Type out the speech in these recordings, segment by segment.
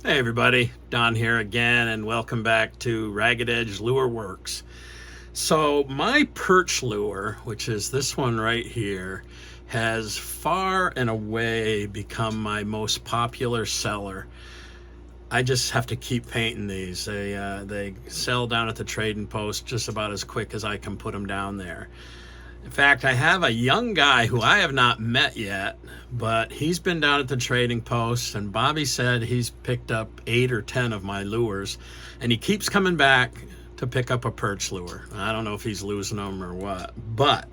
Hey everybody, Don here again, and welcome back to Ragged Edge Lure Works. So my perch lure, which is this one right here, has far and away become my most popular seller. I just have to keep painting these. They sell down at the trading post just about as quick as I can put them down there. In fact, I have a young guy who I have not met yet, but he's been down at the trading post, and Bobby said he's picked up 8 or 10 of my lures, and he keeps coming back to pick up a perch lure. I don't know if he's losing them or what, but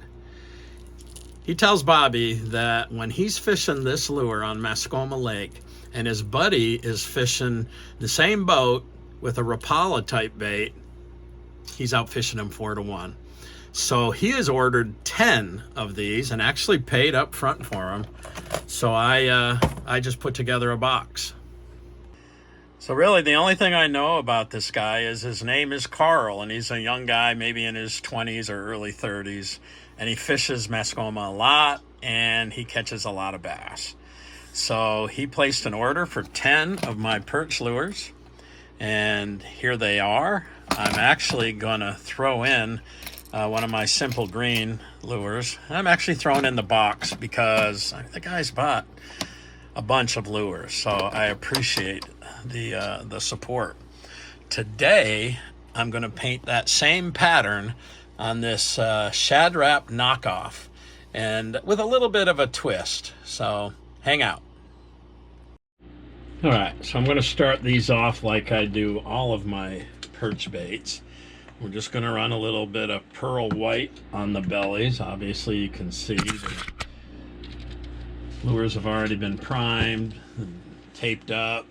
he tells Bobby that when he's fishing this lure on Mascoma Lake and his buddy is fishing the same boat with a Rapala type bait, he's out fishing him 4-to-1. So he has ordered 10 of these and actually paid up front for them. So I just put together a box. So really the only thing I know about this guy is his name is Carl, and he's a young guy, maybe in his 20s or early 30s, and he fishes Mascoma a lot and he catches a lot of bass. So he placed an order for 10 of my perch lures, and here they are. I'm actually gonna throw in one of my simple green lures. I'm actually throwing in the box because the guy's bought a bunch of lures, so I appreciate the support. Today I'm going to paint that same pattern on this Shad Rap knockoff, and with a little bit of a twist, so hang out. Alright, so I'm going to start these off like I do all of my perch baits. We're just going to run a little bit of pearl white on the bellies. Obviously you can see the lures have already been primed and taped up.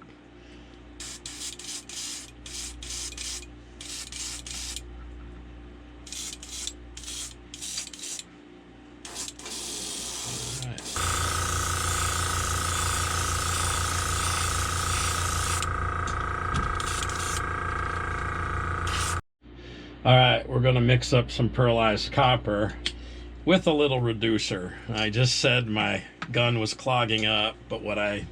All right, we're going to mix up some pearlized copper with a little reducer. I just said my gun was clogging up, but what I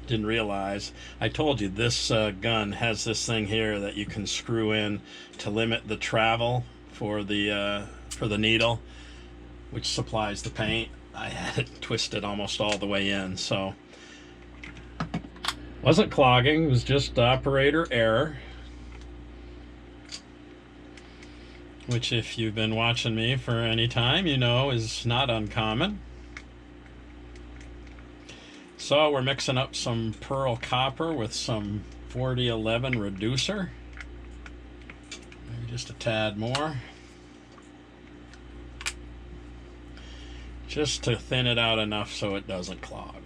didn't realize, I told you this gun has this thing here that you can screw in to limit the travel for the needle, which supplies the paint. I had it twisted almost all the way in, so wasn't clogging, it was just operator error. Which, if you've been watching me for any time, you know is not uncommon. So we're mixing up some pearl copper with some 4011 reducer. Maybe just a tad more. Just to thin it out enough so it doesn't clog.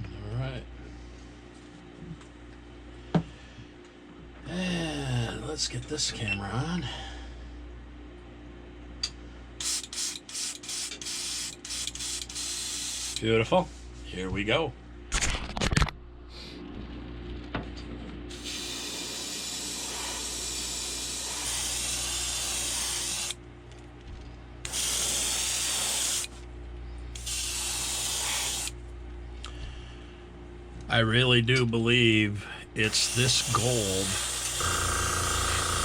All right. And let's get this camera on. Beautiful. Here we go. I really do believe it's this gold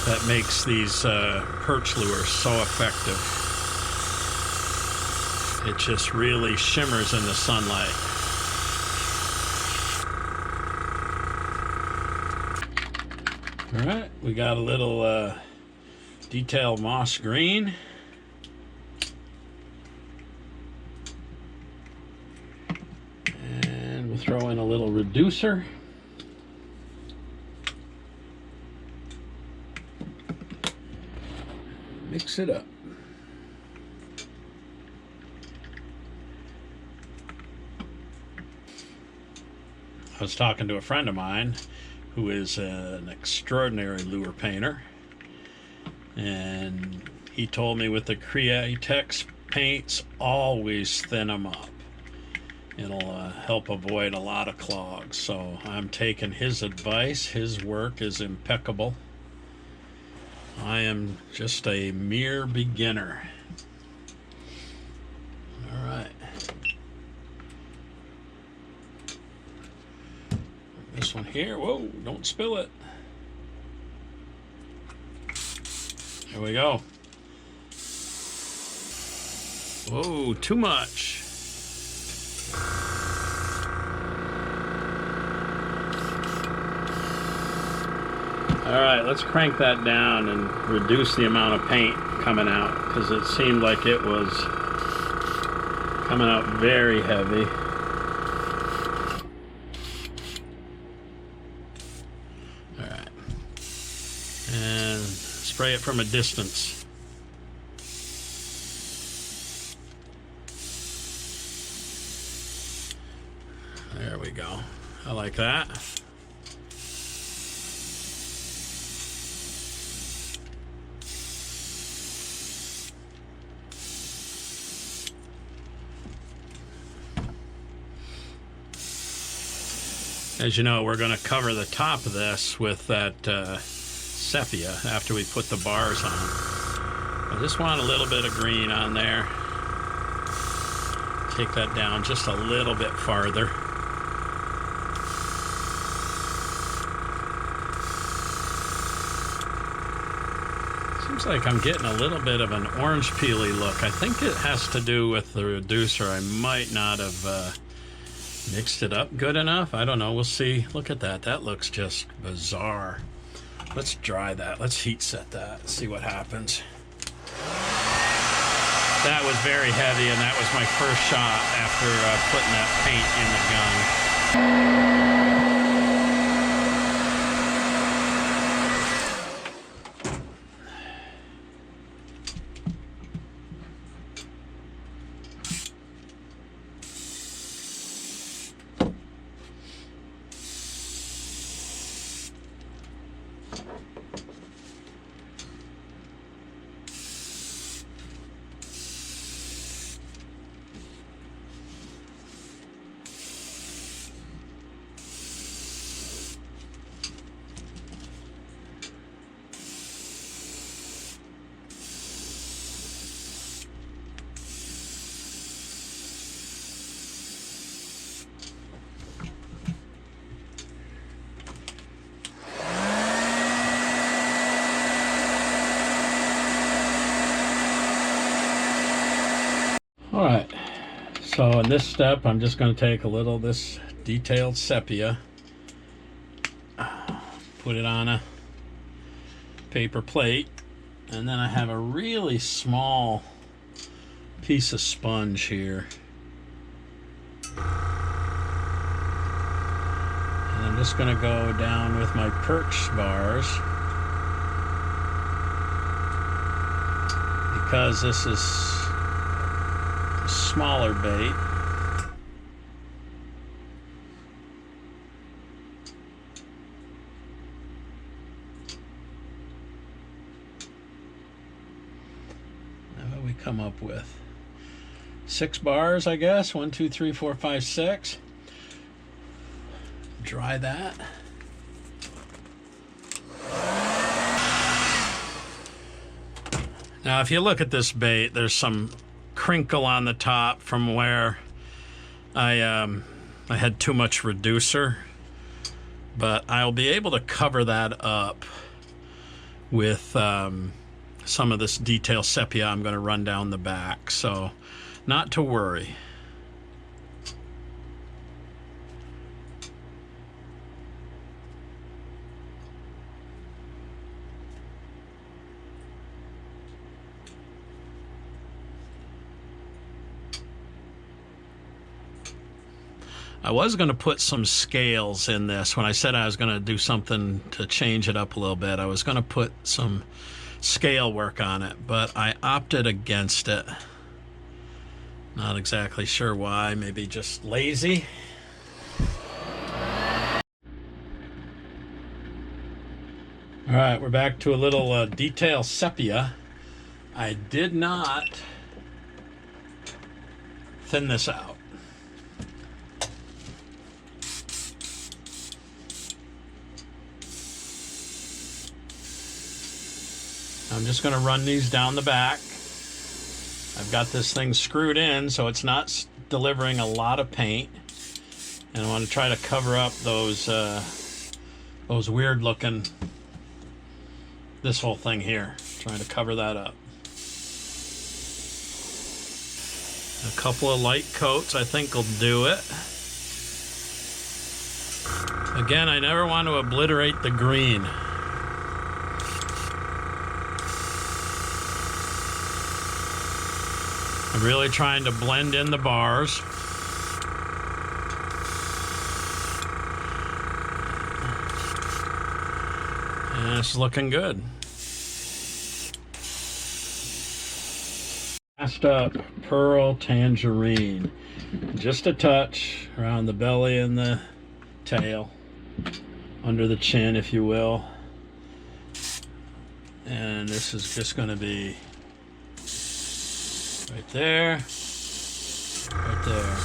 that makes these perch lures so effective. It just really shimmers in the sunlight. All right, we got a little detailed moss green. And we'll throw in a little reducer. Mix it up. I was talking to a friend of mine who is an extraordinary lure painter, and he told me with the Createx paints, always thin them up. It'll help avoid a lot of clogs. So I'm taking his advice. His work is impeccable. I am just a mere beginner. All right. This one here. Whoa, don't spill it. There we go. Whoa, too much. All right, let's crank that down and reduce the amount of paint coming out, because it seemed like it was coming out very heavy. All right, and spray it from a distance. There we go. I like that. As you know, we're going to cover the top of this with that sepia after we put the bars on. I just want a little bit of green on there. Take that down just a little bit farther. Seems like I'm getting a little bit of an orange peely look. I think it has to do with the reducer. I might not have mixed it up good enough. I don't know. We'll see. Look at that. That looks just bizarre. Let's dry that. Let's heat set that. See what happens. That was very heavy, and that was my first shot after putting that paint in the gun. All right, so in this step, I'm just going to take a little of this detailed sepia, put it on a paper plate, and then I have a really small piece of sponge here. And I'm just going to go down with my Perch bars, because this is smaller bait. Now what we come up with? 6 bars, I guess. 1, 2, 3, 4, 5, 6. Dry that. Now if you look at this bait, there's some crinkle on the top from where I had too much reducer, but I'll be able to cover that up with some of this detail sepia I'm going to run down the back, so not to worry. I was going to put some scales in this. When I said I was going to do something to change it up a little bit, I was going to put some scale work on it, but I opted against it. Not exactly sure why, maybe just lazy. All right, we're back to a little detail sepia. I did not thin this out. I'm just going to run these down the back. I've got this thing screwed in so it's not delivering a lot of paint, and I want to try to cover up those those weird looking, this whole thing here, trying to cover that up. A couple of light coats I think will do it. Again, I never want to obliterate the green. I'm really trying to blend in the bars. And it's looking good. Last up, Pearl Tangerine. Just a touch around the belly and the tail, under the chin, if you will. And this is just going to be right there, right there.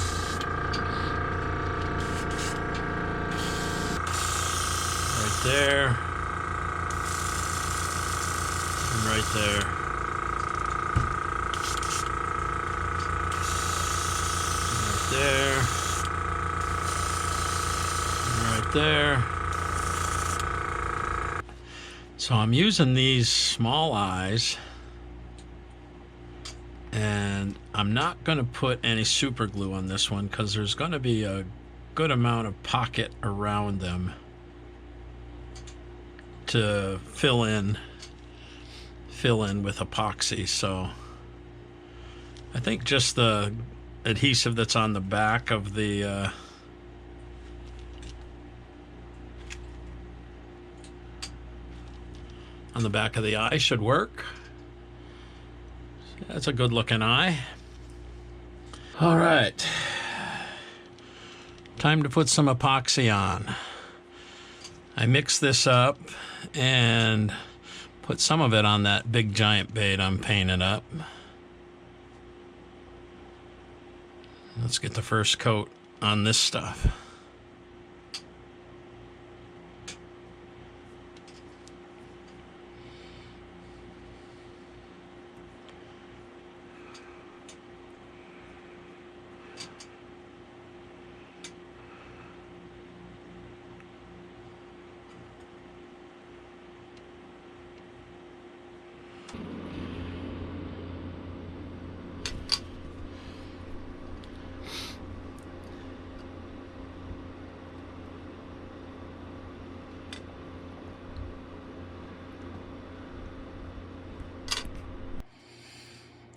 Right there. And right there. Right there. And right there. So I'm using these small eyes. And I'm not going to put any super glue on this one because there's going to be a good amount of pocket around them to fill in with epoxy. So I think just the adhesive that's on the back of the eye should work. That's a good looking eye. All right, time to put some epoxy on. I mix this up and put some of it on that big giant bait I'm painting up. Let's get the first coat on this stuff.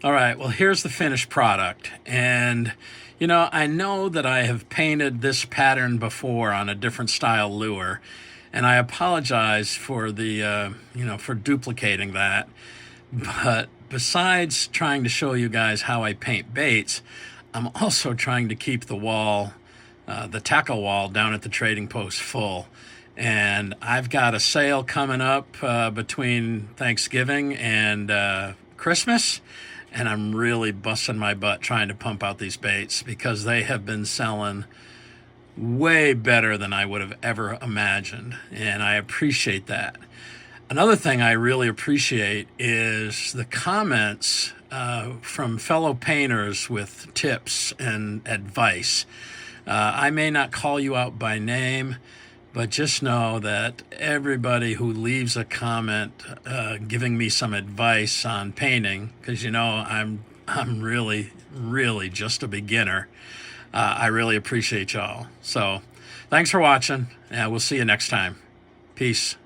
All right, well, here's the finished product. And, you know that I have painted this pattern before on a different style lure. And I apologize for the, for duplicating that. But besides trying to show you guys how I paint baits, I'm also trying to keep the wall, the tackle wall down at the trading post full. And I've got a sale coming up between Thanksgiving and Christmas. And I'm really busting my butt trying to pump out these baits because they have been selling way better than I would have ever imagined. And I appreciate that. Another thing I really appreciate is the comments from fellow painters with tips and advice. I may not call you out by name, but just know that everybody who leaves a comment giving me some advice on painting, because I'm really just a beginner, I really appreciate y'all. So thanks for watching, and we'll see you next time. Peace.